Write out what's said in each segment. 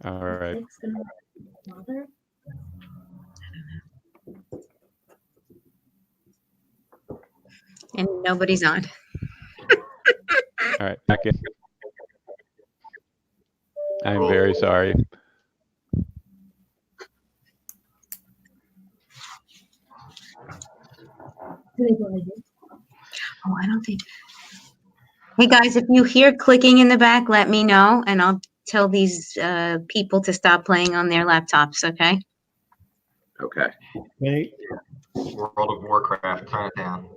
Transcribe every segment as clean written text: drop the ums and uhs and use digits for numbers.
All right. And nobody's on. All right, back in. I'm very sorry. Oh, I don't think. Hey guys, if you hear clicking in the back, let me know, and I'll tell these people to stop playing on their laptops. Okay. Okay. Okay. World of Warcraft, turn it down.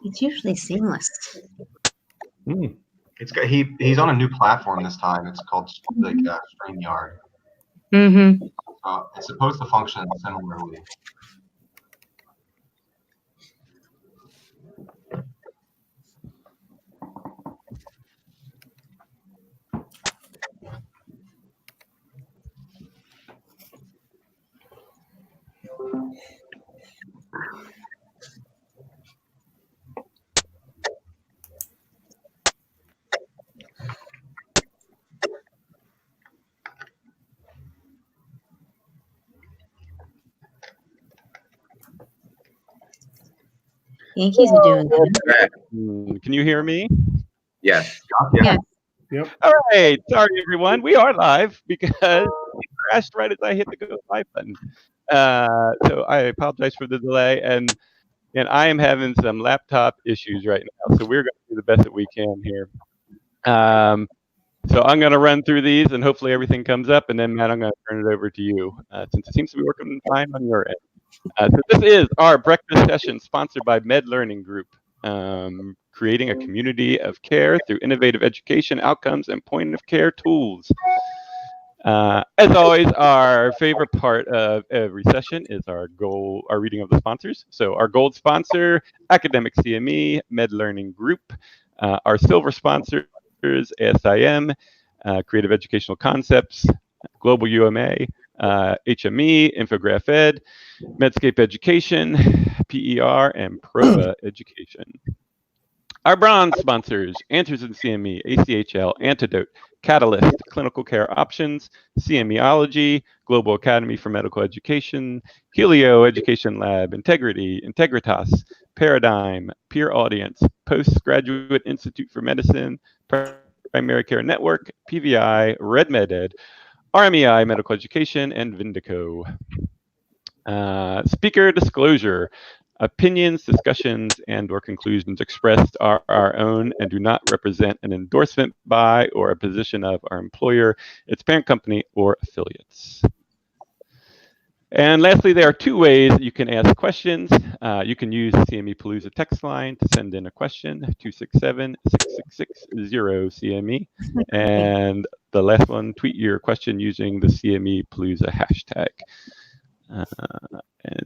It's usually seamless. It's got he's on a new platform this time. It's called StreamYard. Mm-hmm. It's supposed to function similarly. Yankees are doing good. Can you hear me? Yes. Yeah. Yep. All right. Sorry, everyone. We are live because it crashed right as I hit the go live button. So I apologize for the delay, and I am having some laptop issues right now. So we're going to do the best that we can here. So I'm going to run through these, and hopefully everything comes up, and then Matt, I'm going to turn it over to you since it seems to be working fine on your end. So this is our breakfast session sponsored by Med Learning Group, creating a community of care through innovative education outcomes and point of care tools. As always, our favorite part of every session is our reading of the sponsors. So our gold sponsor, Academic CME, Med Learning Group. Our silver sponsors, ASIM, Creative Educational Concepts, Global UMA, HME, Infograph Ed, Medscape Education, PER, and Prova Education. Our bronze sponsors, Answers in CME, ACHL, Antidote, Catalyst, Clinical Care Options, CMEology, Global Academy for Medical Education, Helio Education Lab, Integrity, Integritas, Paradigm, Peer Audience, Postgraduate Institute for Medicine, Primary Care Network, PVI, RedMedEd, RMEI Medical Education, and Vindico. Speaker disclosure. Opinions, discussions, and/or conclusions expressed are our own and do not represent an endorsement by or a position of our employer, its parent company, or affiliates. And lastly, there are two ways that you can ask questions. You can use the CME Palooza text line to send in a question, 267-666-0CME. And the last one, tweet your question using the CME Palooza hashtag. And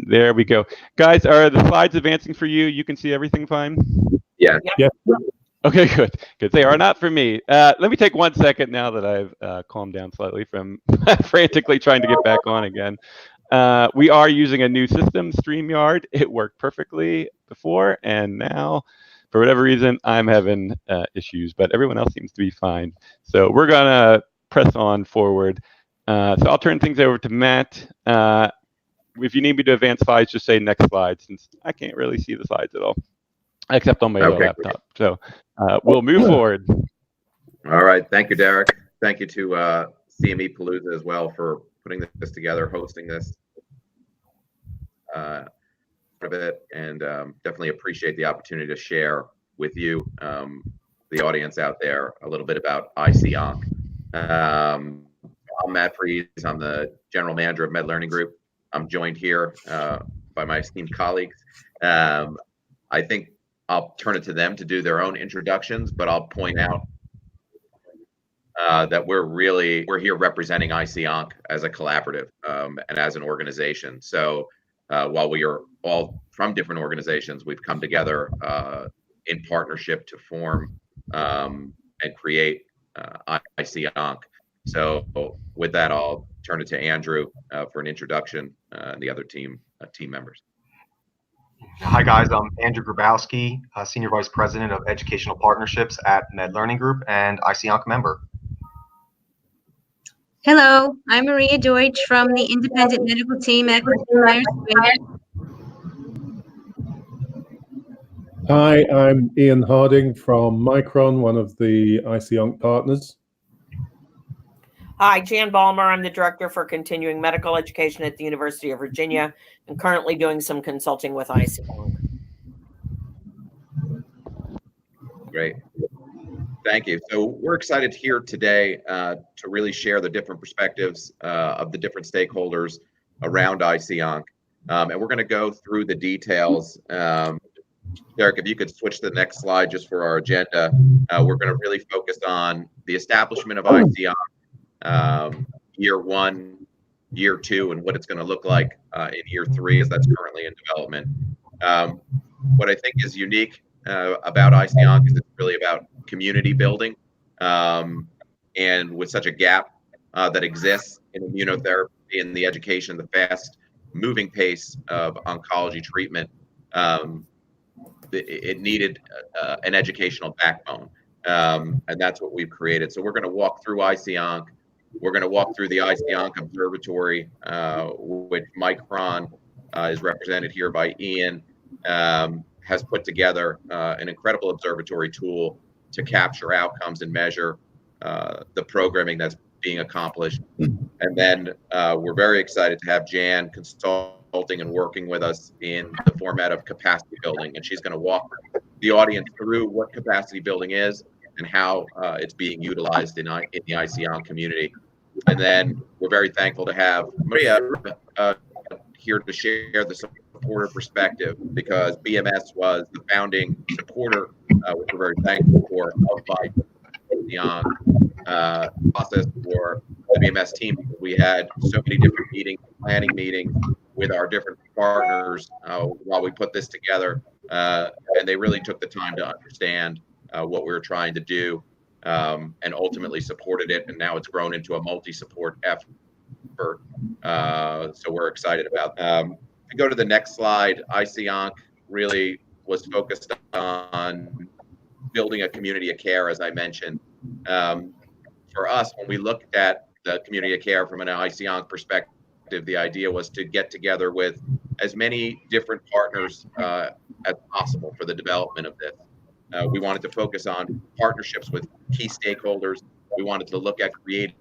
there we go. Guys, are the slides advancing for you? You can see everything fine? Yeah. Yeah. Okay, good. Because they are not for me. Let me take 1 second now that I've calmed down slightly from frantically trying to get back on again. We are using a new system, StreamYard. It worked perfectly before, and now, for whatever reason, I'm having issues, but everyone else seems to be fine. So we're going to press on forward. So I'll turn things over to Matt. If you need me to advance slides, just say next slide, since I can't really see the slides at all, except on my laptop. So we'll move forward. All right. Thank you, Derek. Thank you to CME Palooza as well for putting this together, hosting this of it, and definitely appreciate the opportunity to share with you, the audience out there, a little bit about ICONC. I'm Matt Freeze. I'm the general manager of Med Learning Group. I'm joined here by my esteemed colleagues. I think I'll turn it to them to do their own introductions, but I'll point out that we're here representing ICONC as a collaborative and as an organization. So while we are all from different organizations, we've come together in partnership to form and create IC-ONC. So with that, I'll turn it to Andrew for an introduction and the other team members. Hi guys, I'm Andrew Grabowski, Senior Vice President of Educational Partnerships at Med Learning Group and IC-ONC member. Hello, I'm Maria Deutsch from the Independent Medical Team at Myers-Briggs. Hi, I'm Ian Harding from Micron, one of the IC-ONC partners. Hi, Jan Balmer. I'm the Director for Continuing Medical Education at the University of Virginia and currently doing some consulting with IC-ONC. Great. Thank you. So we're excited here today to really share the different perspectives of the different stakeholders around IC-ONC. And we're going to go through the details. Derek, if you could switch to the next slide just for our agenda. We're going to really focus on the establishment of IC-ONC, year 1, year 2, and what it's going to look like in year 3 as that's currently in development. What I think is unique about IC-ONC is it's really about community building, and with such a gap that exists in immunotherapy, in the education, the fast moving pace of oncology treatment, it needed an educational backbone, and that's what we've created. So we're going to walk through IC-ONC. We're going to walk through the IC-ONC Observatory, which Micron is represented here by Ian, has put together an incredible observatory tool to capture outcomes and measure the programming that's being accomplished. And then we're very excited to have Jan consulting and working with us in the format of capacity building. And she's going to walk the audience through what capacity building is and how it's being utilized in the IC-ONC community. And then we're very thankful to have Maria here to share the supporter perspective, because BMS was the founding supporter, which we're very thankful for, of IC-ONC process for the BMS team. We had so many different meetings, planning meetings with our different partners while we put this together, and they really took the time to understand what we were trying to do, and ultimately supported it, and now it's grown into a multi-support effort. So we're excited about that. If we go to the next slide, IC-ONC really was focused on building a community of care, as I mentioned. For us, when we looked at the community of care from an IC-ONC perspective, the idea was to get together with as many different partners as possible for the development of this. We wanted to focus on partnerships with key stakeholders. We wanted to look at creating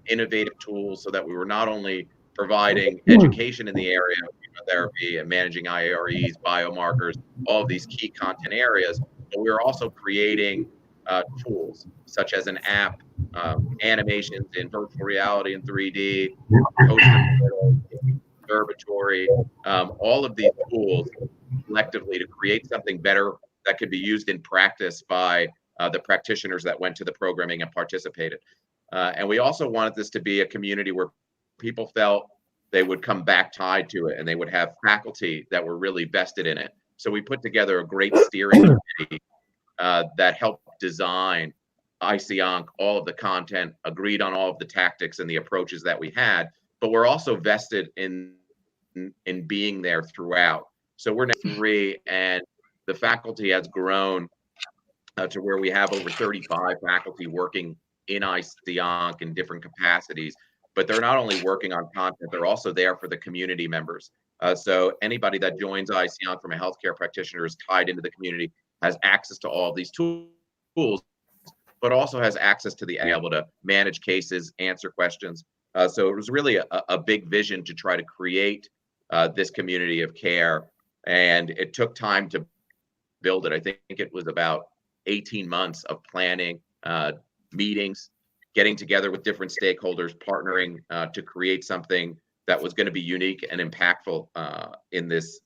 innovative tools so that we were not only providing education in the area of immunotherapy and managing IAREs, biomarkers, all of these key content areas, but we were also creating tools such as an app, animations in virtual reality and 3D, observatory, all of these tools collectively to create something better that could be used in practice by the practitioners that went to the programming and participated. And we also wanted this to be a community where people felt they would come back tied to it, and they would have faculty that were really vested in it. So we put together a great steering committee that helped design IC-ONC, all of the content, agreed on all of the tactics and the approaches that we had, but we're also vested in being there throughout. So we're now 3, and the faculty has grown to where we have over 35 faculty working in IC-ONC in different capacities, but they're not only working on content, they're also there for the community members. So anybody that joins IC-ONC from a healthcare practitioner is tied into the community, has access to all of these tools, but also has access to being able to manage cases, answer questions. So it was really a big vision to try to create this community of care, and it took time to build it. I think it was about 18 months of planning, meetings, getting together with different stakeholders, partnering to create something that was going to be unique and impactful in this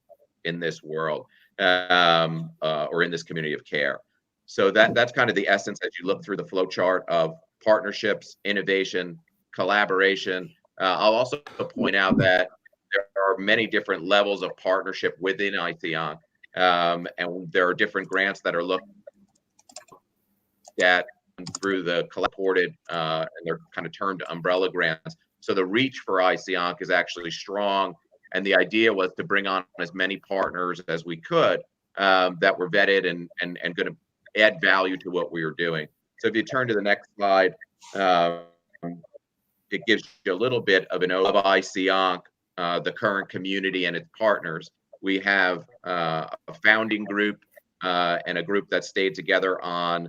world, or in this community of care. So that's kind of the essence as you look through the flow chart of partnerships, innovation, collaboration. I'll also point out that there are many different levels of partnership within ICONC, and there are different grants that are looked at through the collaborated, and they're kind of termed umbrella grants. So the reach for ICONC is actually strong, and the idea was to bring on as many partners as we could that were vetted and going to add value to what we were doing. So if you turn to the next slide, it gives you a little bit of an overview of ICONC, the current community and its partners. We have a founding group and a group that stayed together on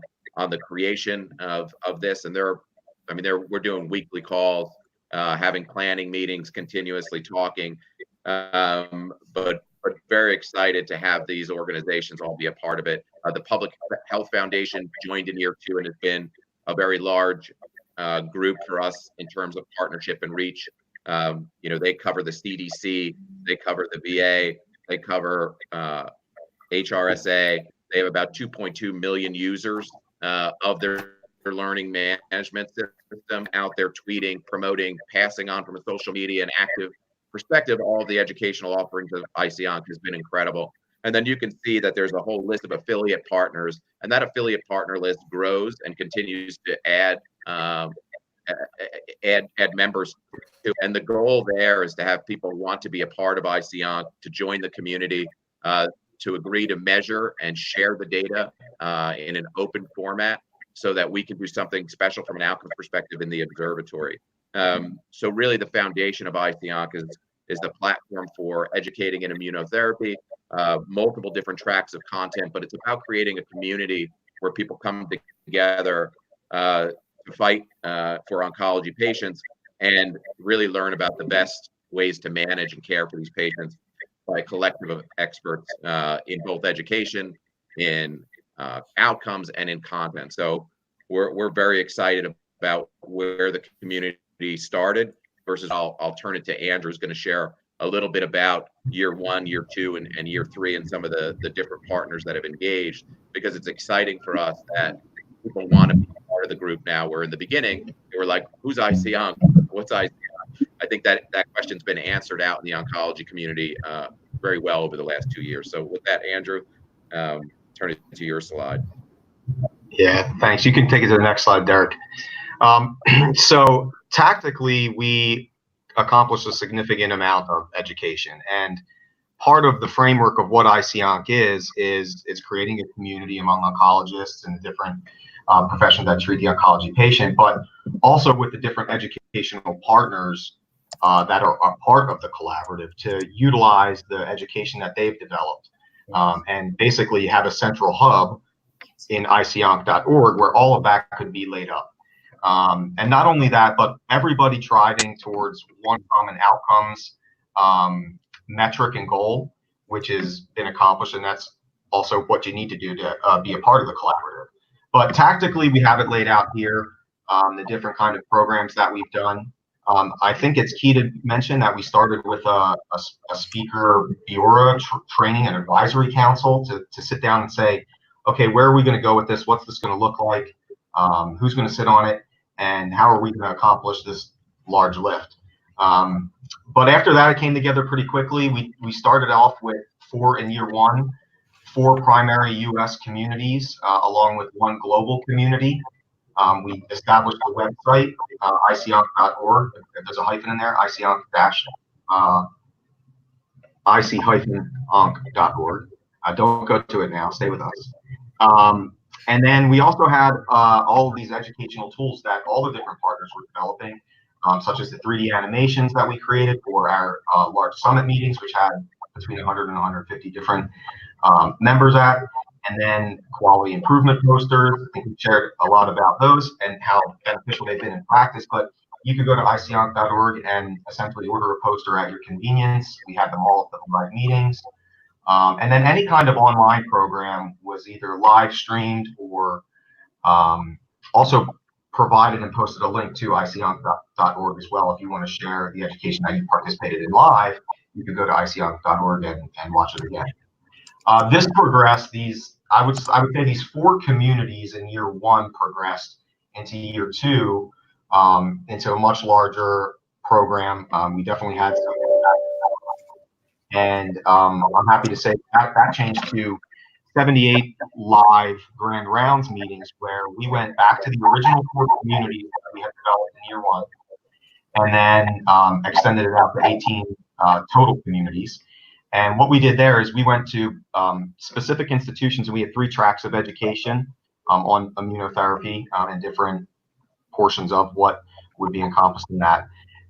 the creation of this, and we're doing weekly calls, having planning meetings, continuously talking, but very excited to have these organizations all be a part of it. The Public Health Foundation joined in year 2 and has been a very large group for us in terms of partnership and reach. They cover the CDC, they cover the VA, they cover HRSA. They have about 2.2 million users of their learning management system out there tweeting, promoting, passing on from a social media and active perspective. All of the educational offerings of ICONC has been incredible. And then you can see that there's a whole list of affiliate partners, and that affiliate partner list grows and continues to add members to. And the goal there is to have people want to be a part of ICONC, to join the community, to agree to measure and share the data in an open format, so that we can do something special from an outcome perspective in the observatory. So really the foundation of ICONC is the platform for educating in immunotherapy, multiple different tracks of content, but it's about creating a community where people come together to fight for oncology patients and really learn about the best ways to manage and care for these patients by a collective of experts in both education, in outcomes, and in content. So we're very excited about where the community started versus I'll turn it to Andrew, who's going to share a little bit about year 1, year 2, and year 3, and some of the different partners that have engaged, because it's exciting for us that people want to be part of the group now, where in the beginning they were like, who's ICONC? What's ICONC? I think that question's been answered out in the oncology community very well over the last 2 years. So with that, Andrew, turn it to your slide. Yeah, thanks. You can take it to the next slide, Derek. So tactically, we accomplished a significant amount of education, and part of the framework of what ICONC is creating a community among oncologists and different professions that treat the oncology patient, but also with the different educational partners that are a part of the collaborative to utilize the education that they've developed, and basically have a central hub in ICONC.org where all of that could be laid up. And not only that, but everybody driving towards one common outcomes metric and goal, which has been accomplished, and that's also what you need to do to be a part of the collaborative. But tactically, we have it laid out here, the different kind of programs that we've done. I think it's key to mention that we started with a speaker bureau training and advisory council to sit down and say, okay, where are we going to go with this? What's this going to look like? Who's going to sit on it? And how are we going to accomplish this large lift? But after that, it came together pretty quickly. We started off with 4 in year 1, 4 primary U.S. communities, along with 1 global community. We established a website, ICONC.org. There's a hyphen in there, IC-onc.org. Don't go to it now. Stay with us. And then we also had all of these educational tools that all the different partners were developing, such as the 3D animations that we created for our large summit meetings, which had between 100 and 150 different members at, and then quality improvement posters. I think we shared a lot about those and how beneficial they've been in practice, but you could go to ICONC.org and essentially order a poster at your convenience. We had them all at the live meetings. And then any kind of online program was either live streamed or also provided and posted a link to ICONC.org as well. If you want to share the education that you participated in live, you could go to ICONC.org and watch it again. This progressed, I would say these 4 communities in year 1 progressed into year 2 into a much larger program. We definitely had some impact, and I'm happy to say that changed to 78 live grand rounds meetings where we went back to the original core communities that we had developed in year one, and then extended it out to 18 total communities. And what we did there is we went to specific institutions. We had 3 tracks of education on immunotherapy and different portions of what would be encompassed in that.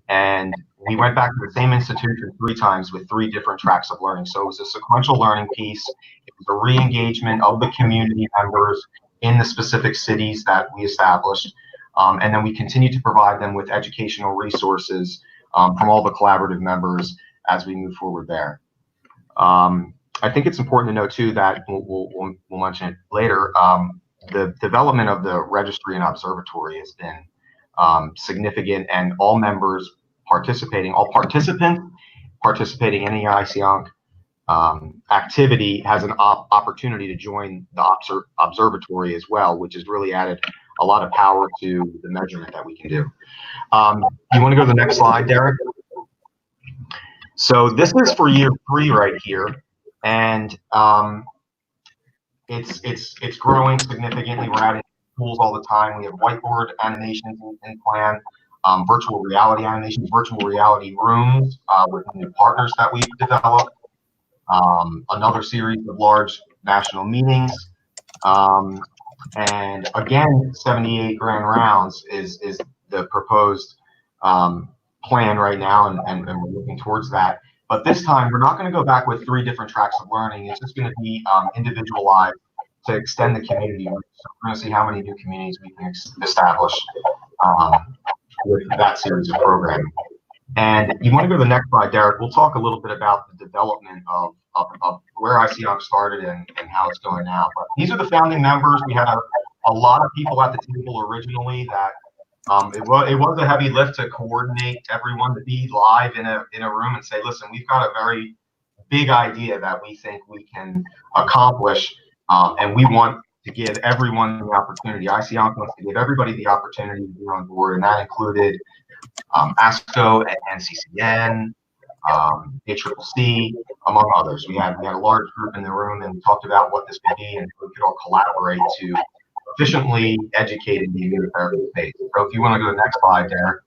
And we went back to the same institution 3 times with 3 different tracks of learning. So it was a sequential learning piece. It was a re-engagement of the community members in the specific cities that we established. And then we continue to provide them with educational resources from all the collaborative members as we move forward there. I think it's important to note too that we'll mention it later. The development of the registry and observatory has been significant, and all members participating, all participants participating in the ICONC activity has an opportunity to join the observatory as well, which has really added a lot of power to the measurement that we can do. You want to go to the next slide, Derek? So this is for year 3 right here, and it's growing significantly. We're adding tools all the time. We have whiteboard animations in plan, virtual reality animations, virtual reality rooms with new partners that we've developed, another series of large national meetings, and again, 78 grand rounds is the proposed plan right now, and we're looking towards that. But this time, we're not going to go back with 3 different tracks of learning. It's just going to be individualized to extend the community. So we're going to see how many new communities we can establish with that series of programming. And you want to go to the next slide, Derek. We'll talk a little bit about the development of where ICONC started and how it's going now. But these are the founding members. We had a lot of people at the table originally that it was a heavy lift to coordinate everyone to be live in a room and say, listen, we've got a very big idea that we think we can accomplish, and we want to give everyone the opportunity. ICONC wants to give everybody the opportunity to be on board, and that included ASCO, NCCN, ACCC, among others. We had a large group in the room, and we talked about what this could be, and we could all collaborate to efficiently educate in the immunotherapy space. So if you want to go to the next slide, Derek.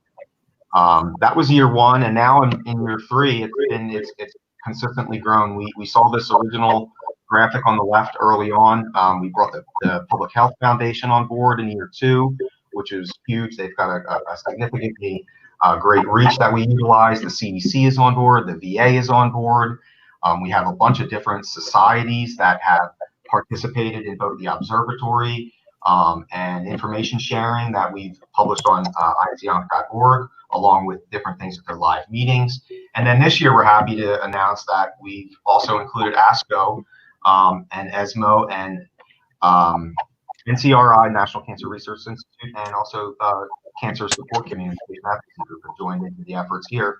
That was year 1, and now in year 3, it's consistently grown. We saw this original graphic on the left early on. We brought the Public Health Foundation on board in year 2, which is huge. They've got a significantly great reach that we utilize. The CDC is on board. The VA is on board. We have a bunch of different societies that have participated in both the observatory and information sharing that we've published on ICONC.org, along with different things at their live meetings. And then this year, we're happy to announce that we've also included ASCO and ESMO and NCRI, National Cancer Research Institute, and also Cancer Support Communication Advocacy Group have joined into the efforts here.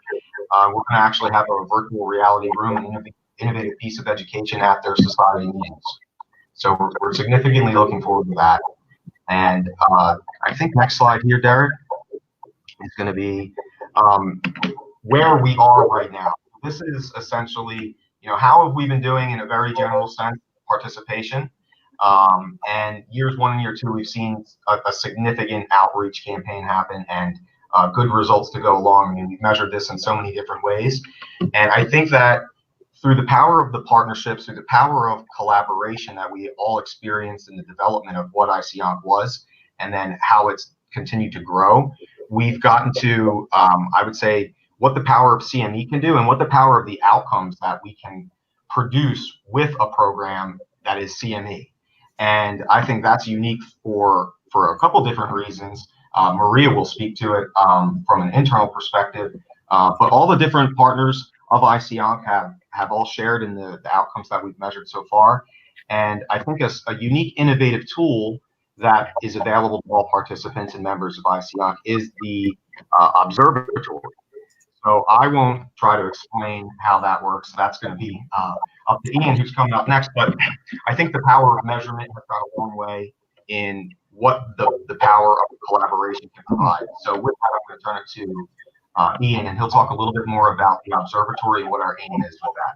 We're going to actually have a virtual reality room and innovative piece of education at their society meetings. So we're significantly looking forward to that. And I think next slide here, Derek, is going to be where we are right now. This is essentially, how have we been doing in a very general sense, participation. And years 1 and year 2, we've seen a significant outreach campaign happen and good results to go along. I mean, we've measured this in so many different ways. And I think that through the power of the partnerships, through the power of collaboration that we all experienced in the development of what ICONC was, and then how it's continued to grow, we've gotten to, I would say, what the power of CME can do and what the power of the outcomes that we can produce with a program that is CME. And I think that's unique for a couple different reasons. Maria will speak to it from an internal perspective, but all the different partners of ICONC have all shared in the outcomes that we've measured so far. And I think a unique innovative tool that is available to all participants and members of ICONC is the observatory. So I won't try to explain how that works. That's going to be up to Ian, who's coming up next. But I think the power of measurement has gone a long way in what the power of collaboration can provide. So with that, I'm going to turn it Ian, and he'll talk a little bit more about the observatory and what our aim is with that.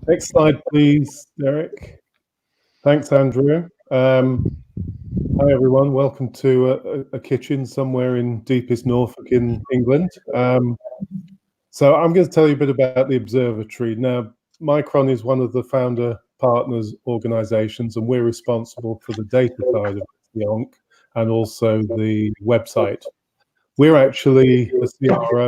Next slide, please, Derek. Thanks, Andrew. Hi, everyone. Welcome to a kitchen somewhere in deepest Norfolk in England. So I'm going to tell you a bit about the observatory. Now, Micron is one of the founder partners organizations, and we're responsible for the data side of ICIONC and also the website. We're actually a CRO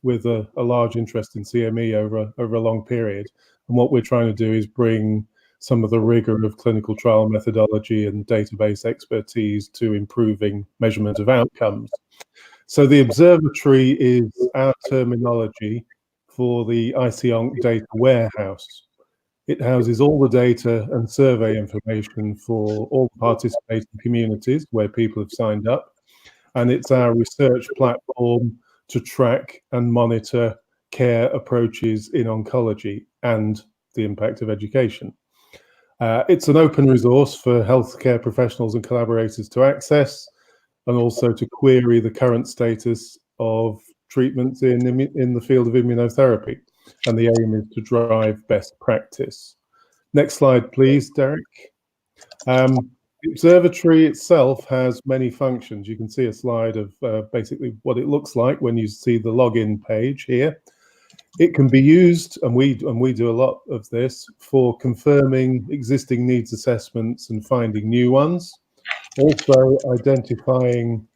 with a large interest in CME over a long period. And what we're trying to do is bring some of the rigor of clinical trial methodology and database expertise to improving measurement of outcomes. So the observatory is our terminology for the ICIONC data warehouse. It houses all the data and survey information for all participating communities where people have signed up. And it's our research platform to track and monitor care approaches in oncology and the impact of education. It's an open resource for healthcare professionals and collaborators to access, and also to query the current status of treatments in the field of immunotherapy. And the aim is to drive best practice. Next slide, please, Derek. The observatory itself has many functions. You can see a slide of basically what it looks like when you see the login page here. It can be used, and we do a lot of this, for confirming existing needs assessments and finding new ones. Also identifying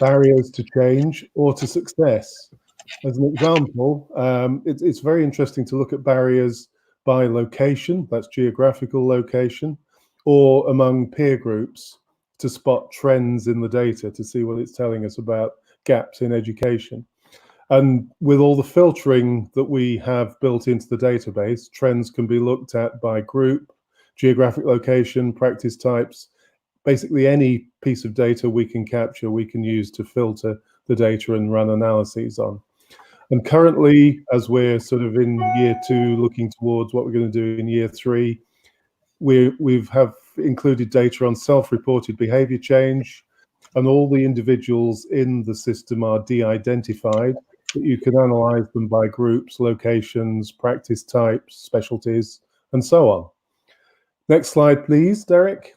barriers to change or to success. As an example, it's very interesting to look at barriers by location, that's geographical location, or among peer groups to spot trends in the data to see what it's telling us about gaps in education. And with all the filtering that we have built into the database, trends can be looked at by group, geographic location, practice types. Basically any piece of data we can capture, we can use to filter the data and run analyses on. And currently, as we're sort of in year 2, looking towards what we're going to do in year 3, we've included data on self-reported behavior change, and all the individuals in the system are de-identified, but you can analyze them by groups, locations, practice types, specialties, and so on. Next slide, please, Derek.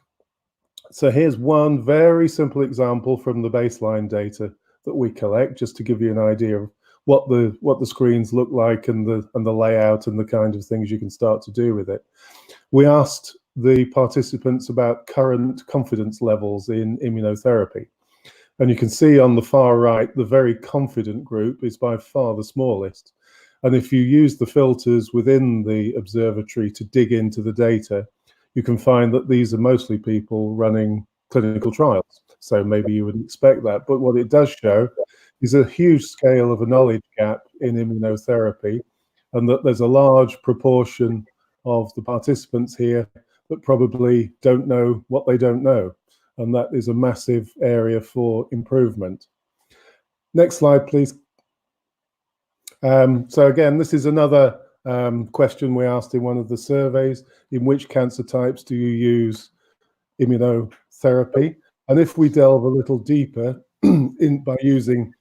So here's one very simple example from the baseline data that we collect, just to give you an idea of what the screens look like and the layout and the kind of things you can start to do with it. We asked the participants about current confidence levels in immunotherapy. And you can see on the far right, the very confident group is by far the smallest. And if you use the filters within the observatory to dig into the data, you can find that these are mostly people running clinical trials. So maybe you wouldn't expect that. But what it does show is a huge scale of a knowledge gap in immunotherapy, and that there's a large proportion of the participants here that probably don't know what they don't know. And that is a massive area for improvement. Next slide, please. So again, this is another question we asked in one of the surveys. In which cancer types do you use immunotherapy? And if we delve a little deeper by using,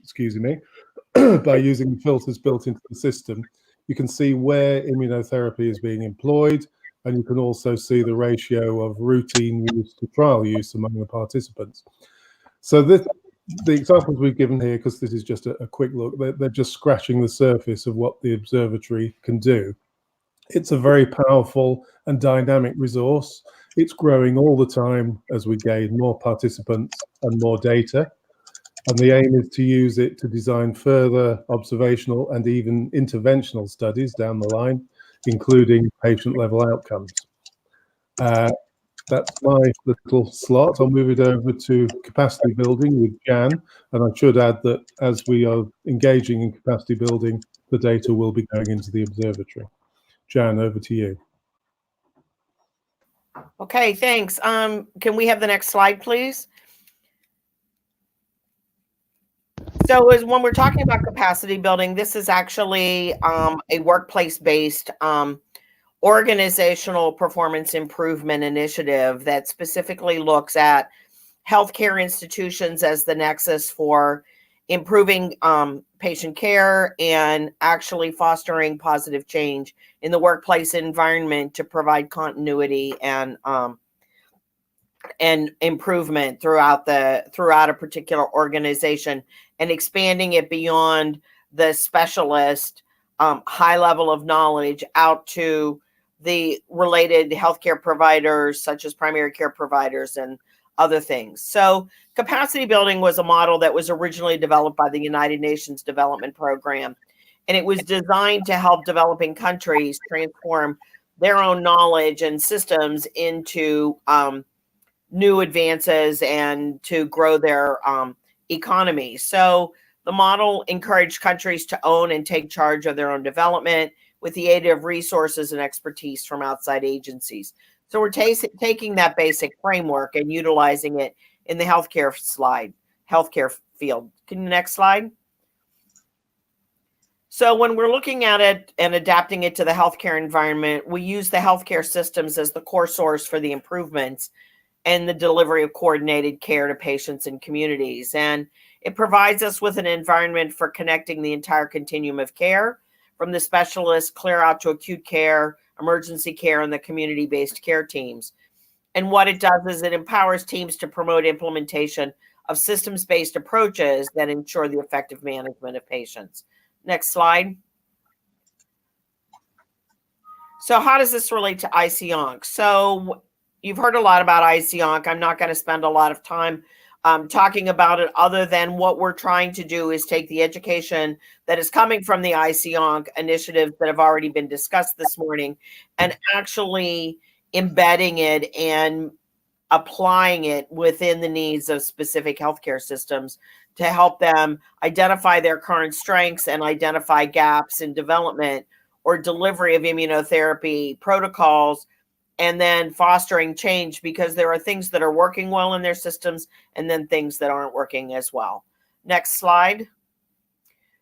by using filters built into the system, you can see where immunotherapy is being employed, and you can also see the ratio of routine use to trial use among the participants. So the examples we've given here, because this is just a quick look, they're just scratching the surface of what the observatory can do. It's a very powerful and dynamic resource. It's growing all the time as we gain more participants and more data. And the aim is to use it to design further observational and even interventional studies down the line, including patient-level outcomes. That's my little slot. I'll move it over to capacity building with Jan. And I should add that as we are engaging in capacity building, the data will be going into the observatory. Jan, over to you. Okay, thanks. Can we have the next slide, please? So when we're talking about capacity building, this is actually a workplace-based organizational performance improvement initiative that specifically looks at healthcare institutions as the nexus for improving patient care and actually fostering positive change in the workplace environment to provide continuity and improvement throughout a particular organization, and expanding it beyond the specialist high level of knowledge out to the related healthcare providers, such as primary care providers and other things. So capacity building was a model that was originally developed by the United Nations Development Program, and it was designed to help developing countries transform their own knowledge and systems into new advances and to grow their economy. So the model encouraged countries to own and take charge of their own development with the aid of resources and expertise from outside agencies. So we're taking that basic framework and utilizing it in the healthcare field. Can you next slide? So when we're looking at it and adapting it to the healthcare environment, we use the healthcare systems as the core source for the improvements and the delivery of coordinated care to patients and communities. And it provides us with an environment for connecting the entire continuum of care, from the specialist clear out to acute care, emergency care, and the community-based care teams. And what it does is it empowers teams to promote implementation of systems-based approaches that ensure the effective management of patients. Next slide. So how does this relate to ICONC? So you've heard a lot about ICONC. I'm not going to spend a lot of time talking about it, other than what we're trying to do is take the education that is coming from the ICONC initiatives that have already been discussed this morning and actually embedding it and applying it within the needs of specific healthcare systems to help them identify their current strengths and identify gaps in development or delivery of immunotherapy protocols, and then fostering change, because there are things that are working well in their systems and then things that aren't working as well. Next slide.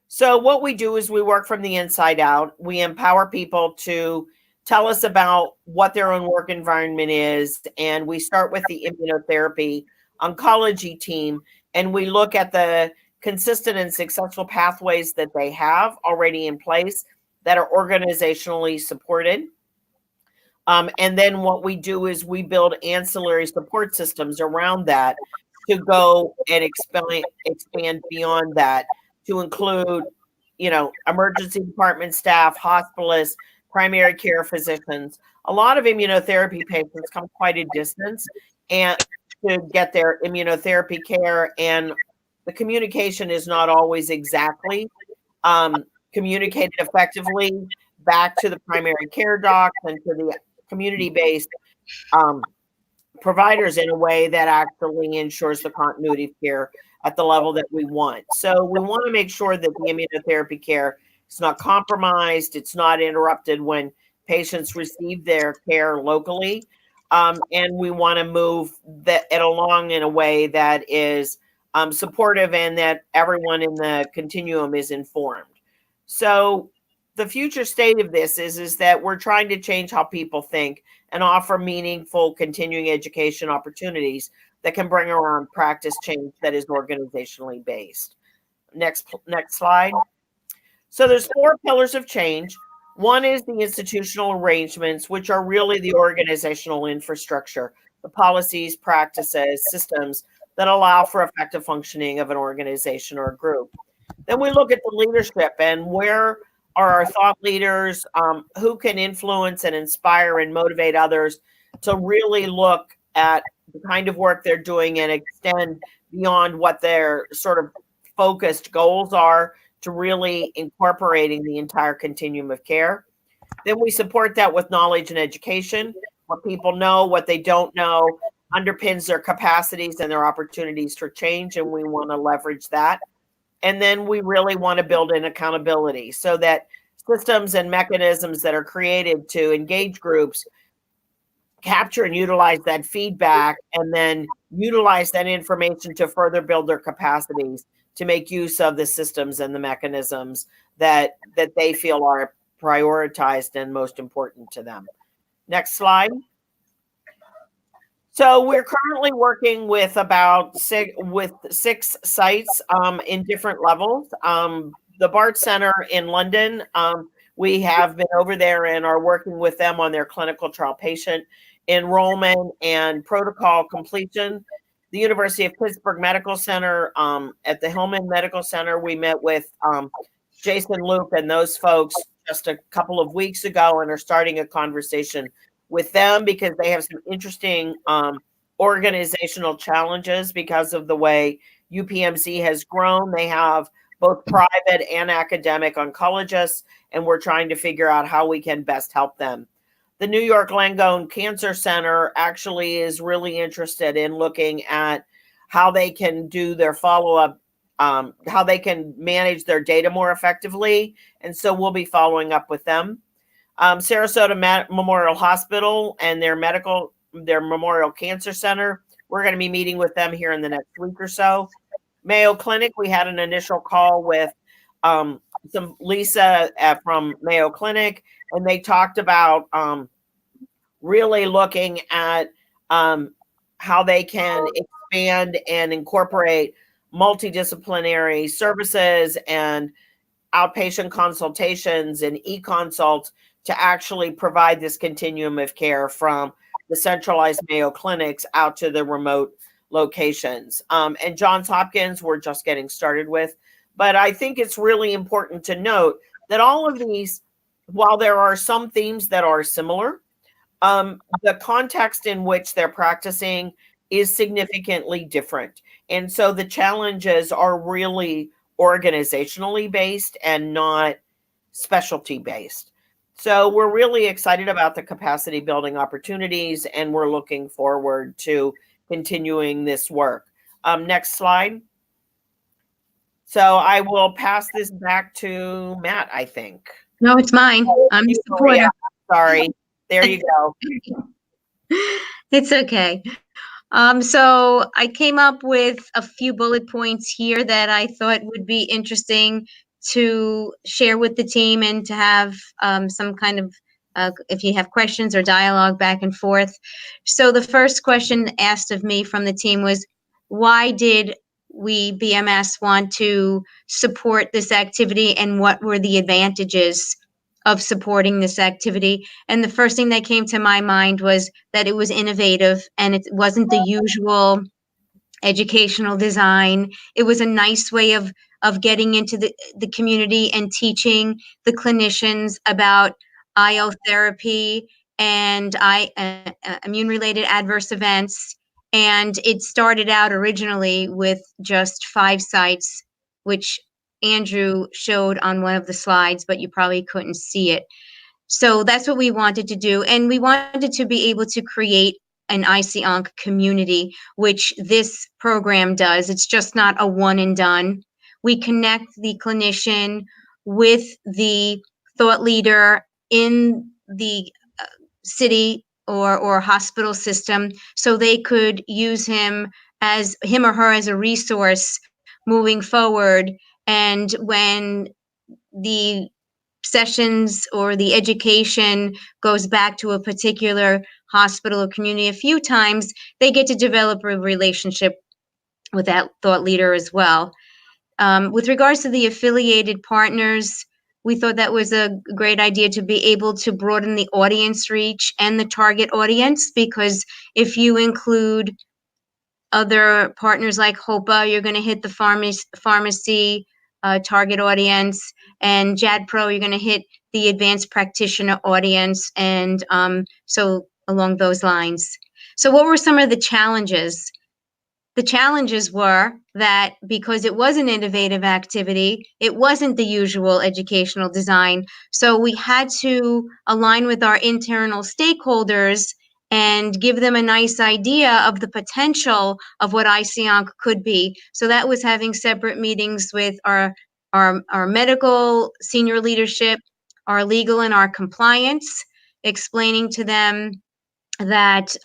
So what we do is we work from the inside out. We empower people to tell us about what their own work environment is. And we start with the immunotherapy oncology team, and we look at the consistent and successful pathways that they have already in place that are organizationally supported. And then what we do is we build ancillary support systems around that to go and expand beyond that, to include, emergency department staff, hospitalists, primary care physicians. A lot of immunotherapy patients come quite a distance and to get their immunotherapy care, and the communication is not always exactly communicated effectively back to the primary care docs and to the community-based providers in a way that actually ensures the continuity of care at the level that we want. So we want to make sure that the immunotherapy care is not compromised, it's not interrupted when patients receive their care locally, and we want to move it along in a way that is supportive and that everyone in the continuum is informed. So the future state of this is that we're trying to change how people think and offer meaningful continuing education opportunities that can bring around practice change that is organizationally based. Next slide. So there's 4 pillars of change. One is the institutional arrangements, which are really the organizational infrastructure, the policies, practices, systems that allow for effective functioning of an organization or a group. Then we look at the leadership, and where are our thought leaders, who can influence and inspire and motivate others to really look at the kind of work they're doing and extend beyond what their sort of focused goals are to really incorporating the entire continuum of care. Then we support that with knowledge and education. What people know, what they don't know, underpins their capacities and their opportunities for change, and we want to leverage that. And then we really want to build in accountability so that systems and mechanisms that are created to engage groups capture and utilize that feedback, and then utilize that information to further build their capacities to make use of the systems and the mechanisms that they feel are prioritized and most important to them. Next slide. So we're currently working with about six sites in different levels. The BART Center in London, we have been over there and are working with them on their clinical trial patient enrollment and protocol completion. The University of Pittsburgh Medical Center, at the Hillman Medical Center, we met with Jason Luke and those folks just a couple of weeks ago and are starting a conversation with them because they have some interesting organizational challenges because of the way UPMC has grown. They have both private and academic oncologists, and we're trying to figure out how we can best help them. The New York Langone Cancer Center actually is really interested in looking at how they can do their follow-up, how they can manage their data more effectively. And so we'll be following up with them. Sarasota Memorial Hospital and their Memorial Cancer Center, we're going to be meeting with them here in the next week or so. Mayo Clinic, we had an initial call with some Lisa from Mayo Clinic, and they talked about really looking at how they can expand and incorporate multidisciplinary services and outpatient consultations and e-consults to actually provide this continuum of care from the centralized Mayo clinics out to the remote locations. And Johns Hopkins, we're just getting started with. But I think it's really important to note that all of these, while there are some themes that are similar, the context in which they're practicing is significantly different. And so the challenges are really organizationally based and not specialty based. So we're really excited about the capacity building opportunities, and we're looking forward to continuing this work. Next slide. So I will pass this back to Matt, I think. No, it's mine. I'm the supporter. Yeah, sorry. There you go. It's okay. So I came up with a few bullet points here that I thought would be interesting to share with the team and to have some kind of, if you have questions or dialogue back and forth. So the first question asked of me from the team was, why did we, BMS, want to support this activity, and what were the advantages of supporting this activity? And the first thing that came to my mind was that it was innovative and it wasn't the usual educational design. It was a nice way of getting into the community and teaching the clinicians about IO therapy and immune-related adverse events. And it started out originally with just 5 sites, which Andrew showed on one of the slides, but you probably couldn't see it. So that's what we wanted to do. And we wanted to be able to create an IC-ONC community, which this program does. It's just not a one and done. We connect the clinician with the thought leader in the city or hospital system, so they could use him or her as a resource moving forward. And when the sessions or the education goes back to a particular hospital or community a few times, they get to develop a relationship with that thought leader as well. With regards to the affiliated partners, we thought that was a great idea to be able to broaden the audience reach and the target audience, because if you include other partners like HOPA, you're going to hit the pharmacy target audience, and JADPRO, you're going to hit the advanced practitioner audience, and so along those lines. So what were some of the challenges? The challenges were that because it was an innovative activity, it wasn't the usual educational design. So we had to align with our internal stakeholders and give them a nice idea of the potential of what IC-ONC could be. So that was having separate meetings with our medical senior leadership, our legal and our compliance, explaining to them that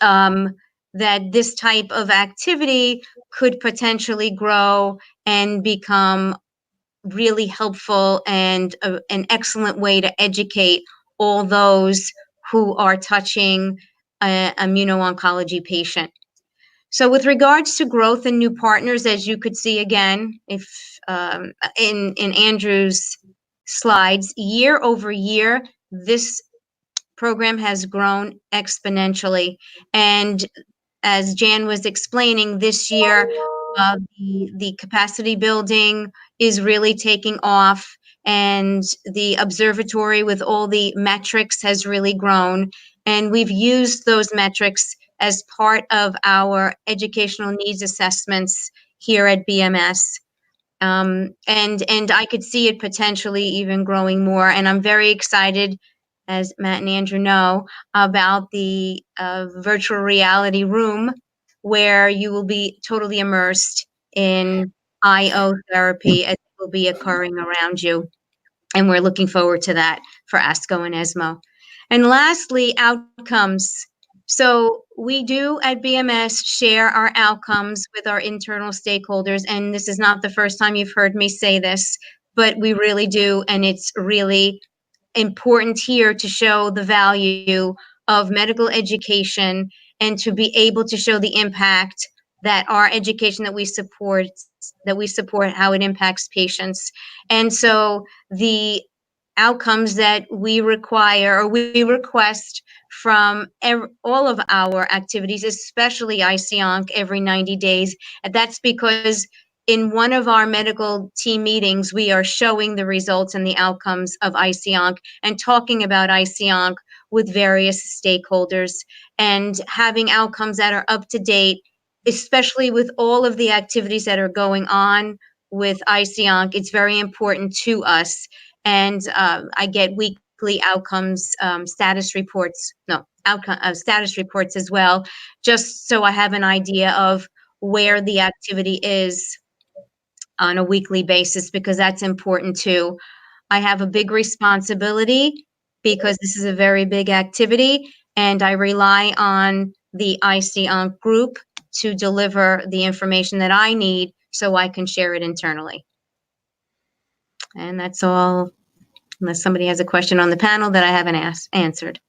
that this type of activity could potentially grow and become really helpful and an excellent way to educate all those who are touching immuno-oncology patient. So with regards to growth and new partners, as you could see again, if in Andrew's slides, year over year, this program has grown exponentially. And as Jan was explaining, this year, the capacity building is really taking off, and the observatory with all the metrics has really grown. And we've used those metrics as part of our educational needs assessments here at BMS. And I could see it potentially even growing more. And I'm very excited, as Matt and Andrew know, about the virtual reality room where you will be totally immersed in IO therapy as it will be occurring around you. And we're looking forward to that for ASCO and ESMO. And lastly, outcomes. So we do at BMS share our outcomes with our internal stakeholders. And this is not the first time you've heard me say this, but we really do. And it's really important here to show the value of medical education and to be able to show the impact that our education that we support, how it impacts patients. And so the outcomes that we require or we request from all of our activities, especially ICONC every 90 days. And that's because in one of our medical team meetings, we are showing the results and the outcomes of ICONC and talking about ICONC with various stakeholders and having outcomes that are up to date, especially with all of the activities that are going on with ICONC. It's very important to us. And I get weekly outcomes status reports as well, just so I have an idea of where the activity is on a weekly basis, because that's important too. I have a big responsibility because this is a very big activity, and I rely on the ICONC group to deliver the information that I need so I can share it internally. And that's all, unless somebody has a question on the panel that I haven't answered.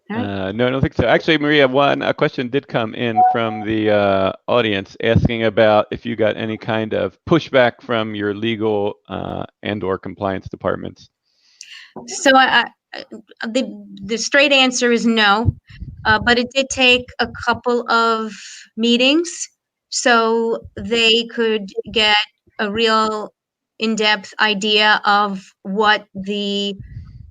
No, I don't think so. Actually, Maria, a question did come in from the audience asking about if you got any kind of pushback from your legal and/or compliance departments. So the straight answer is no, but it did take a couple of meetings so they could get a real in-depth idea of what the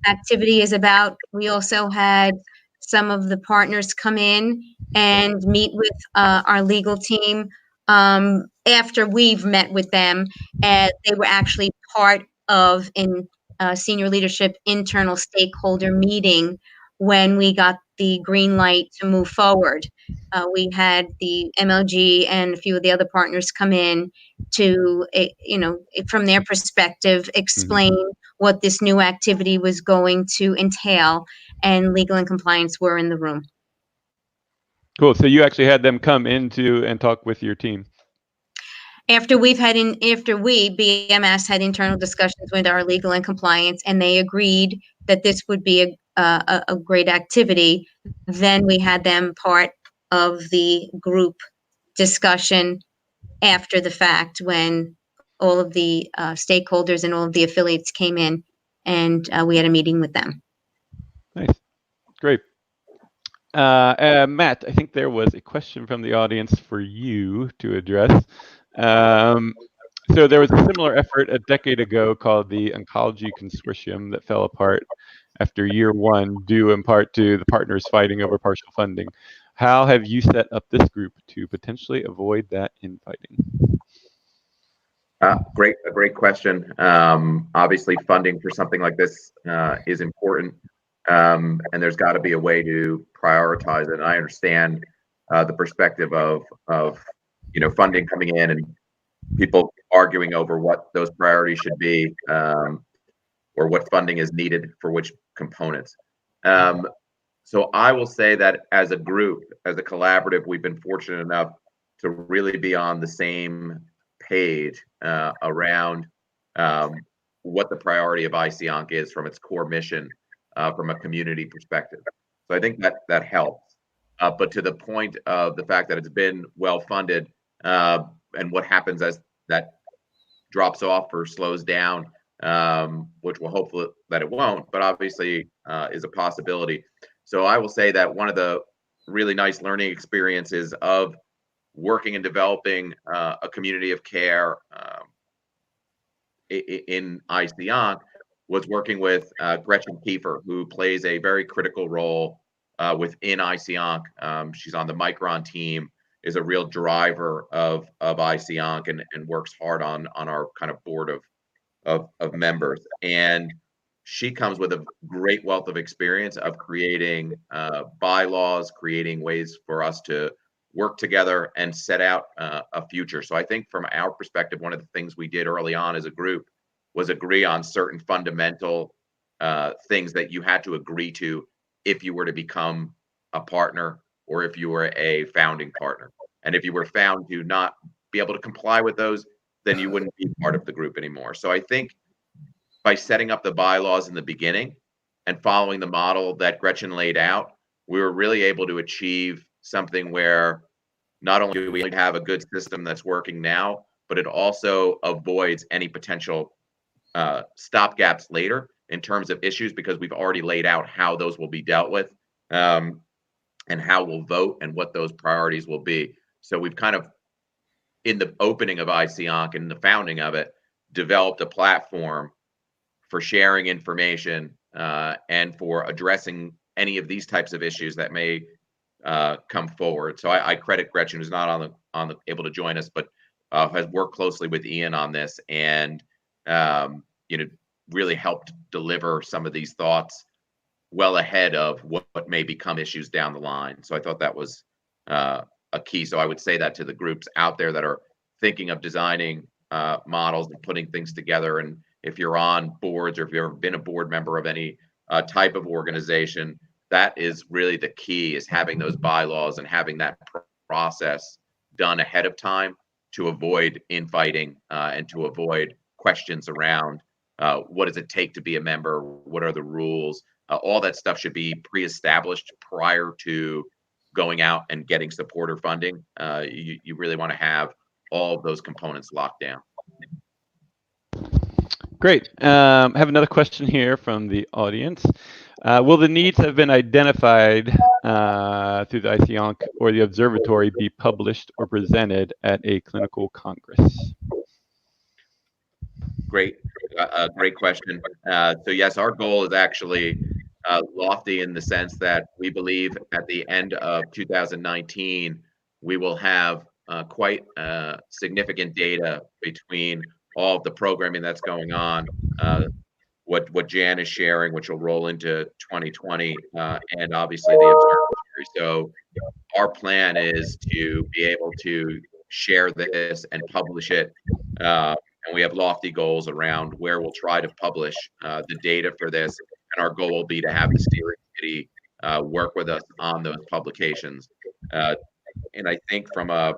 activity is about. We also had some of the partners come in and meet with our legal team after we've met with them, and they were actually part of senior leadership internal stakeholder meeting when we got the green light to move forward. We had the MLG and a few of the other partners come in to, from their perspective, explain what this new activity was going to entail, and legal and compliance were in the room. Cool. So you actually had them come into and talk with your team. After BMS had internal discussions with our legal and compliance, and they agreed that this would be a great activity, then we had them part of the group discussion after the fact, when all of the stakeholders and all of the affiliates came in, and we had a meeting with them. Nice. Great. Matt, I think there was a question from the audience for you to address. So there was a similar effort a decade ago called the Oncology Consortium that fell apart after year one, due in part to the partners fighting over partial funding. How have you set up this group to potentially avoid that infighting? A great question. Obviously, funding for something like this is important, and there's got to be a way to prioritize it. And I understand the perspective of funding coming in and people arguing over what those priorities should be, or what funding is needed for which components. So I will say that as a group, as a collaborative, we've been fortunate enough to really be on the same page around what the priority of ICONC is from its core mission, from a community perspective. So I think that helps. But to the point of the fact that it's been well funded, and what happens as that drops off or slows down, which we'll hopefully that it won't, but obviously is a possibility. So I will say that one of the really nice learning experiences of working and developing a community of care in ICONC was working with Gretchen Kiefer, who plays a very critical role within ICONC. She's on the Micron team, is a real driver of ICONC, and works hard on our kind of board of members. And she comes with a great wealth of experience of creating bylaws, creating ways for us to work together and set out a future. So I think from our perspective, one of the things we did early on as a group was agree on certain fundamental things that you had to agree to if you were to become a partner or if you were a founding partner. And if you were found to not be able to comply with those, then you wouldn't be part of the group anymore. So I think by setting up the bylaws in the beginning and following the model that Gretchen laid out, we were really able to achieve something where not only do we have a good system that's working now, but it also avoids any potential stopgaps later in terms of issues, because we've already laid out how those will be dealt with, and how we'll vote and what those priorities will be. So we've kind of, in the opening of ICONC and the founding of it, developed a platform for sharing information and for addressing any of these types of issues that may come forward. So I credit Gretchen, who's not able to join us, but has worked closely with Ian on this, and really helped deliver some of these thoughts well ahead of what may become issues down the line. So I thought that was a key. So I would say that to the groups out there that are thinking of designing models and putting things together. And if you're on boards, or if you've ever been a board member of any type of organization, that is really the key, is having those bylaws and having that process done ahead of time to avoid infighting and to avoid questions around what does it take to be a member, what are the rules. All that stuff should be pre-established prior to going out and getting supporter funding. You really want to have all of those components locked down. Great. I have another question here from the audience. Will the needs have been identified through the ICONC or the observatory be published or presented at a clinical congress? Great question. So yes, our goal is actually lofty in the sense that we believe at the end of 2019, we will have quite significant data between all of the programming that's going on, what Jan is sharing, which will roll into 2020, and obviously the observatory. So our plan is to be able to share this and publish it. And we have lofty goals around where we'll try to publish the data for this. And our goal will be to have the steering committee work with us on those publications. And I think from a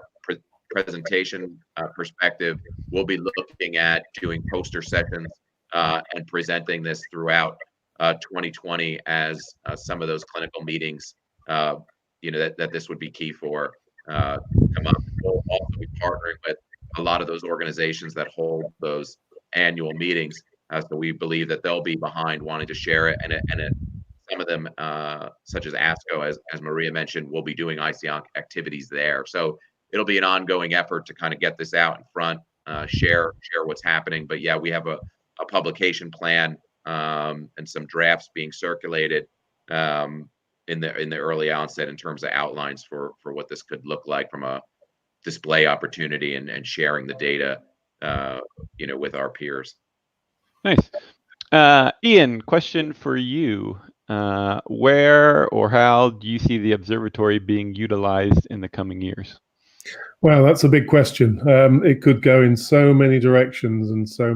presentation perspective, we'll be looking at doing poster sessions and presenting this throughout 2020 as some of those clinical meetings, that this would be key for come up. We'll also be partnering with a lot of those organizations that hold those annual meetings. So we believe that they'll be behind wanting to share it, and some of them, such as ASCO, as Maria mentioned, will be doing ICONC activities there. So it'll be an ongoing effort to kind of get this out in front, share what's happening. But yeah, we have a publication plan and some drafts being circulated in the early onset in terms of outlines for what this could look like from a display opportunity and sharing the data, with our peers. Nice. Ian, question for you. Where or how do you see the observatory being utilized in the coming years? Well, that's a big question. It could go in so many directions and so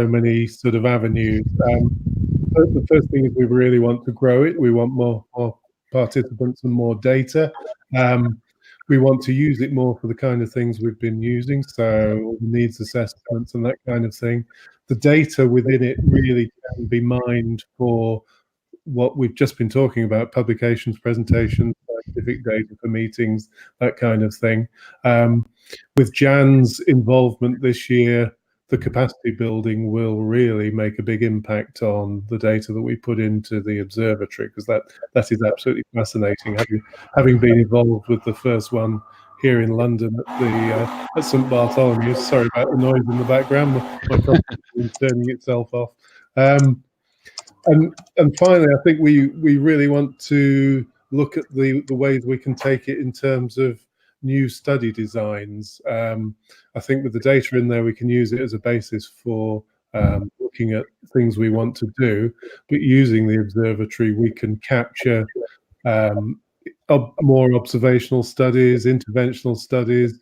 many sort of avenues. The first thing is we really want to grow it. We want more participants and more data. We want to use it more for the kind of things we've been using, so needs assessments and that kind of thing. the data within it really can be mined for what we've just been talking about: publications, presentations, scientific data for meetings, that kind of thing. With Jan's involvement this year, the capacity building will really make a big impact on the data that we put into the observatory, because that is absolutely fascinating. Having been involved with the first one here in London at St Bartholomew's. Sorry about the noise in the background. My computer is turning itself off. And finally, I think we really want to look at the ways we can take it in terms of new study designs. I think with the data in there, we can use it as a basis for looking at things we want to do. But using the observatory, we can capture more observational studies, interventional studies,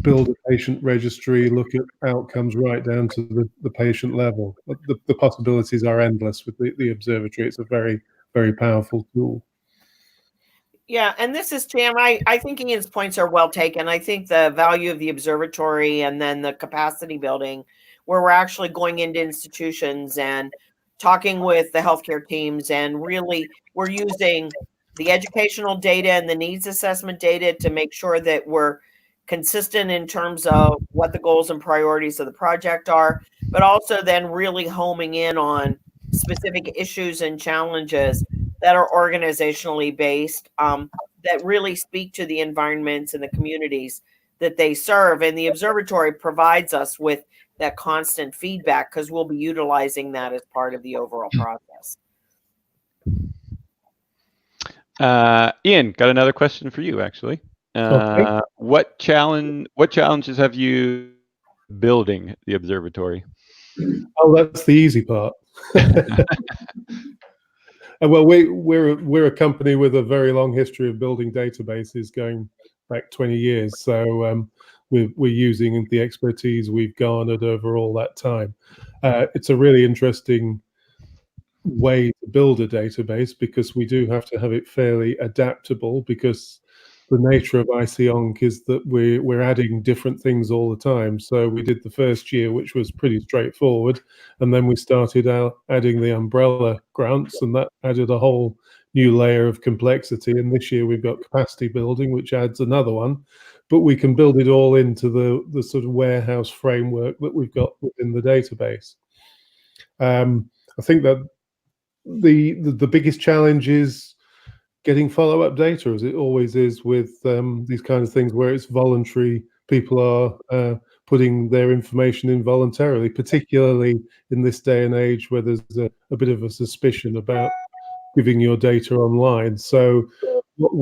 build a patient registry, look at outcomes right down to the patient level. The possibilities are endless with the observatory. It's a very, very powerful tool. Yeah, and this is Tam. I think Ian's points are well taken. I think the value of the observatory and then the capacity building, where we're actually going into institutions and talking with the healthcare teams, and really we're using the educational data and the needs assessment data to make sure that we're consistent in terms of what the goals and priorities of the project are, but also then really homing in on specific issues and challenges that are organizationally based, that really speak to the environments and the communities that they serve. And the observatory provides us with that constant feedback, because we'll be utilizing that as part of the overall process. Ian, got another question for you, actually. Okay. What challenges have you building the observatory? Oh, that's the easy part. Well, we're a company with a very long history of building databases going back 20 years. So we're using the expertise we've garnered over all that time. It's a really interesting way to build a database, because we do have to have it fairly adaptable, because the nature of ICONC is that we're adding different things all the time. So we did the first year, which was pretty straightforward, and then we started adding the umbrella grants, and that added a whole new layer of complexity. And this year we've got capacity building, which adds another one, but we can build it all into the sort of warehouse framework that we've got within the database. I think that the biggest challenge is getting follow-up data, as it always is with these kinds of things where it's voluntary. People are putting their information in voluntarily, particularly in this day and age where there's a bit of a suspicion about giving your data online. So what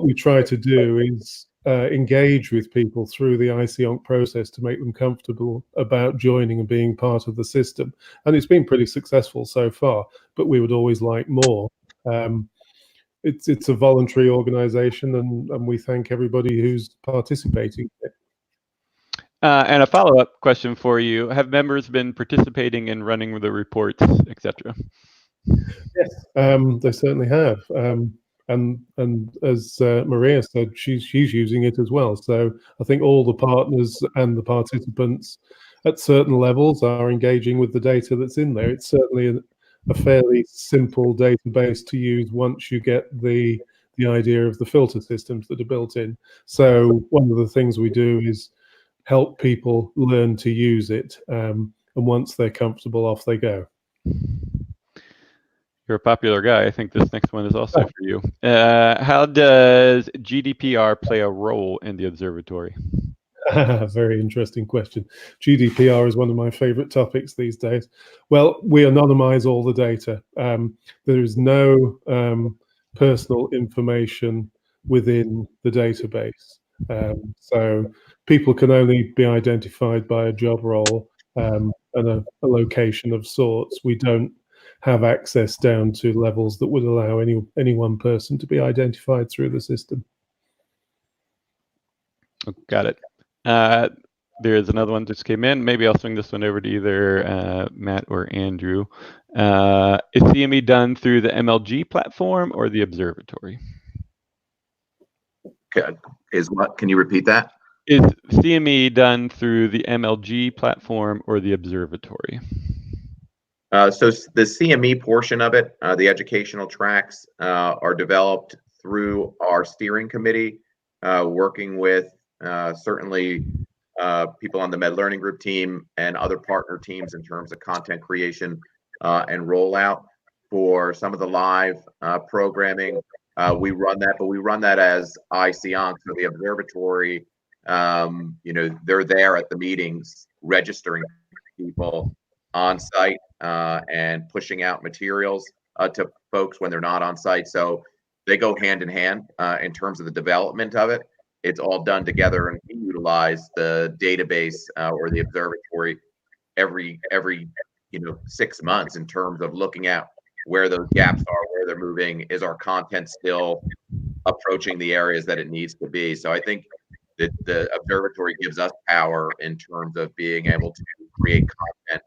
we try to do is engage with people through the ICONC process to make them comfortable about joining and being part of the system. And it's been pretty successful so far, but we would always like more. It's a voluntary organization, and we thank everybody who's participating. And a follow-up question for you: have members been participating in running the reports, etc.? Yes, they certainly have. And as Maria said, she's using it as well. So I think all the partners and the participants at certain levels are engaging with the data that's in there. It's certainly a fairly simple database to use once you get the idea of the filter systems that are built in. So one of the things we do is help people learn to use it, and once they're comfortable, off they go. You're a popular guy. I think this next one is also for you. How does GDPR play a role in the observatory? Very interesting question. GDPR is one of my favorite topics these days. Well, we anonymize all the data. There is no personal information within the database. So people can only be identified by a job role and a location of sorts. We don't have access down to levels that would allow any one person to be identified through the system. Got it. There's another one that just came in. Maybe I'll swing this one over to either Matt or Andrew. Is CME done through the MLG platform or the observatory? Can you repeat that? Is CME done through the MLG platform or the observatory? So the CME portion of it, the educational tracks, are developed through our steering committee, working with certainly people on the Med Learning Group team and other partner teams in terms of content creation and rollout. For some of the live programming, we run that, but we run that as ICONC, so the observatory. They're there at the meetings, registering people on site and pushing out materials to folks when they're not on site. So they go hand in hand in terms of the development of it. It's all done together, and we utilize the database or the observatory every 6 months in terms of looking at where those gaps are, where they're moving. Is our content still approaching the areas that it needs to be? So I think that the observatory gives us power in terms of being able to create content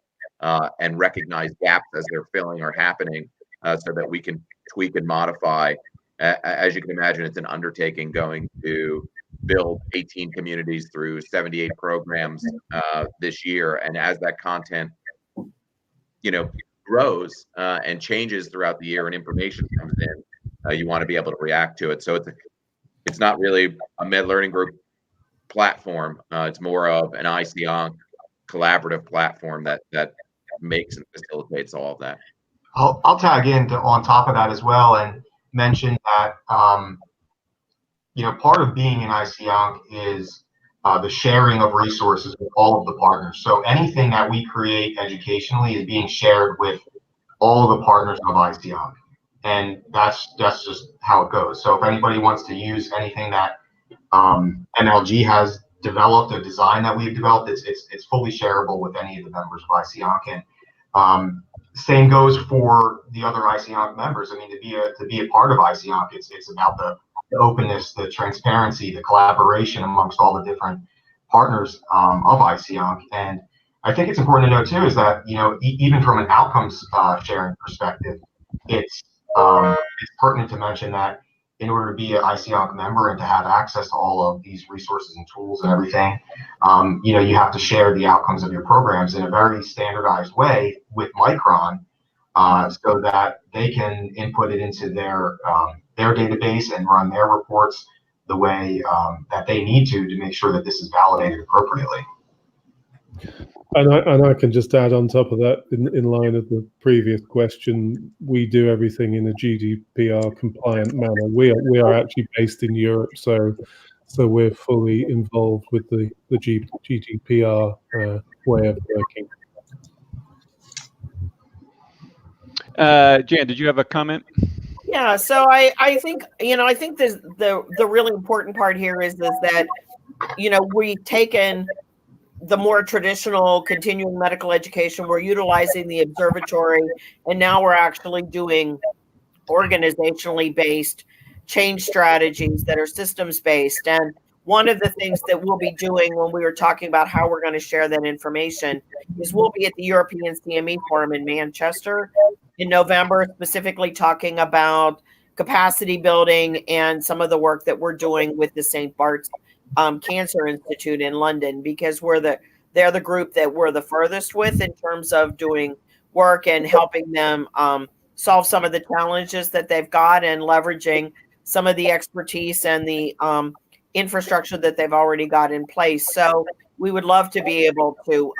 and recognize gaps as they're filling or happening, so that we can tweak and modify. As you can imagine, it's an undertaking going to build 18 communities through 78 programs this year, and as that content grows and changes throughout the year and information comes in, you want to be able to react to it. So it's not really a Med Learning Group platform. It's more of an ICONC collaborative platform that makes and facilitates all of that. I'll tag in on top of that as well and mention that part of being an ICONC is the sharing of resources with all of the partners. So anything that we create educationally is being shared with all of the partners of ICONC, and that's just how it goes. So if anybody wants to use anything that MLG has developed, a design that we've developed, it's fully shareable with any of the members of ICONC. And same goes for the other ICONC members. I mean, to be a part of ICONC, it's about the openness, the transparency, the collaboration amongst all the different partners of ICONC. And I think it's important to note too is that even from an outcomes sharing perspective, it's pertinent to mention that in order to be an ICONC member and to have access to all of these resources and tools and everything, you have to share the outcomes of your programs in a very standardized way with Micron, so that they can input it into their database and run their reports the way that they need to make sure that this is validated appropriately. And I can just add on top of that, in line of the previous question, we do everything in a GDPR compliant manner. We are actually based in Europe, so we're fully involved with the GDPR way of working. Jan, did you have a comment? Yeah, so I think the really important part here is that we've taken the more traditional continuing medical education, we're utilizing the observatory, and now we're actually doing organizationally based change strategies that are systems based. And one of the things that we'll be doing when we were talking about how we're going to share that information is we'll be at the European CME Forum in Manchester in November, specifically talking about capacity building and some of the work that we're doing with the St. Bart's Cancer Institute in London, because they're the group that we're the furthest with in terms of doing work and helping them solve some of the challenges that they've got and leveraging some of the expertise and the infrastructure that they've already got in place. So we would love to be able to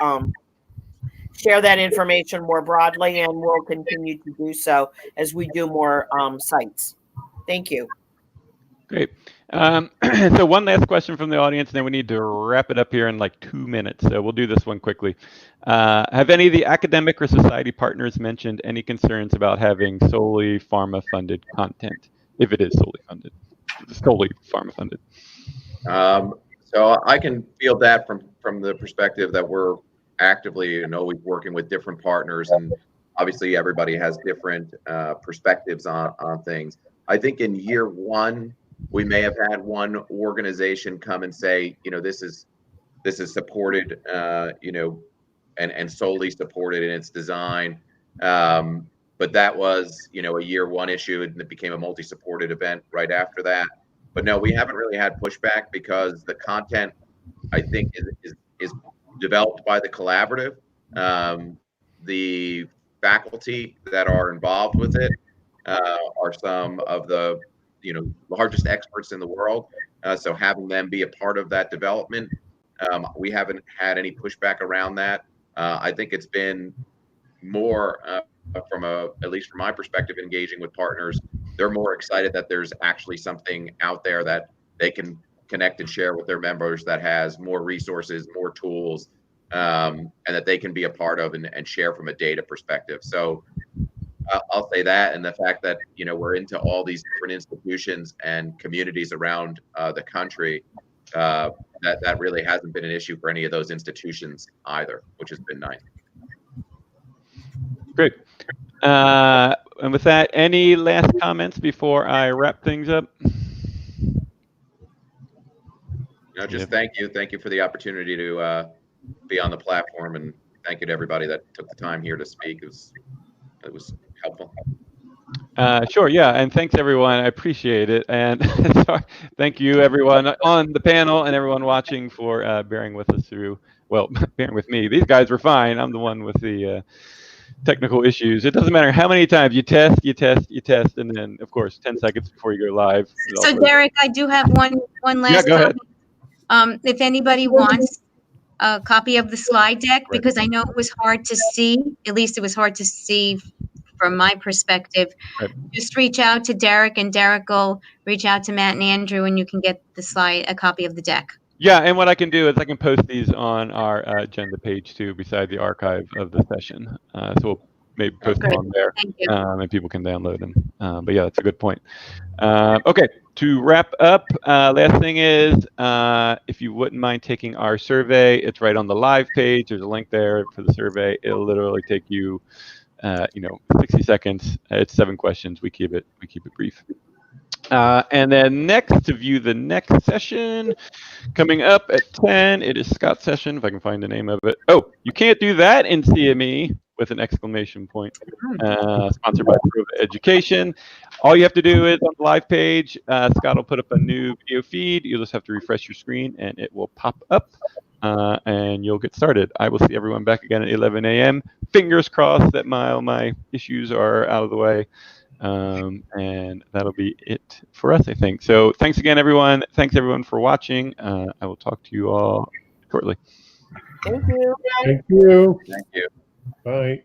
share that information more broadly, and we'll continue to do so as we do more sites. Thank you. Great. So one last question from the audience, and then we need to wrap it up here in like 2 minutes. So we'll do this one quickly. Have any of the academic or society partners mentioned any concerns about having solely pharma-funded content, if it is solely pharma-funded? So I can feel that from the perspective that we're actively and always working with different partners, and obviously everybody has different perspectives on things. I think in year one, we may have had one organization come and say, this is supported, and solely supported in its design. But that was, a year one issue, and it became a multi-supported event right after that. But no, we haven't really had pushback because the content I think is developed by the collaborative. The faculty that are involved with it are some of the largest experts in the world. So having them be a part of that development, we haven't had any pushback around that. I think it's been more at least from my perspective, engaging with partners. They're more excited that there's actually something out there that they can connect and share with their members that has more resources, more tools, and that they can be a part of and share from a data perspective. So I'll say that, and the fact that we're into all these different institutions and communities around the country, that really hasn't been an issue for any of those institutions either, which has been nice. Great. And with that, any last comments before I wrap things up? Just thank you for the opportunity to be on the platform, and thank you to everybody that took the time here to speak. It was helpful. Sure, yeah, and thanks everyone. I appreciate it, and thank you everyone on the panel and everyone watching for bearing with us through. Well, bearing with me. These guys were fine. I'm the one with the technical issues. It doesn't matter how many times you test, and then of course 10 seconds before you go live. So Derek, I do have one last comment. If anybody wants a copy of the slide deck, because I know it was hard to see, at least it was hard to see from my perspective, just reach out to Derek, and Derek will reach out to Matt and Andrew, and you can get a copy of the deck. Yeah, and what I can do is I can post these on our agenda page too, beside the archive of the session. So we'll maybe post them on there, and people can download them. But yeah, that's a good point. Okay, to wrap up, last thing is, if you wouldn't mind taking our survey, it's right on the live page. There's a link there for the survey. It'll literally take you, 60 seconds. It's 7 questions. We keep it brief. And then next, to view the next session coming up at 10, it is Scott's session, if I can find the name of it. Oh, you can't do that in CME with an exclamation point. Sponsored by Prova Education. All you have to do is on the live page, Scott will put up a new video feed. You'll just have to refresh your screen and it will pop up, and you'll get started. I will see everyone back again at 11 a.m. Fingers crossed that my issues are out of the way. And that'll be it for us, I think. So thanks again, everyone. Thanks everyone for watching. I will talk to you all shortly. Thank you. Thank you. Thank you. Bye.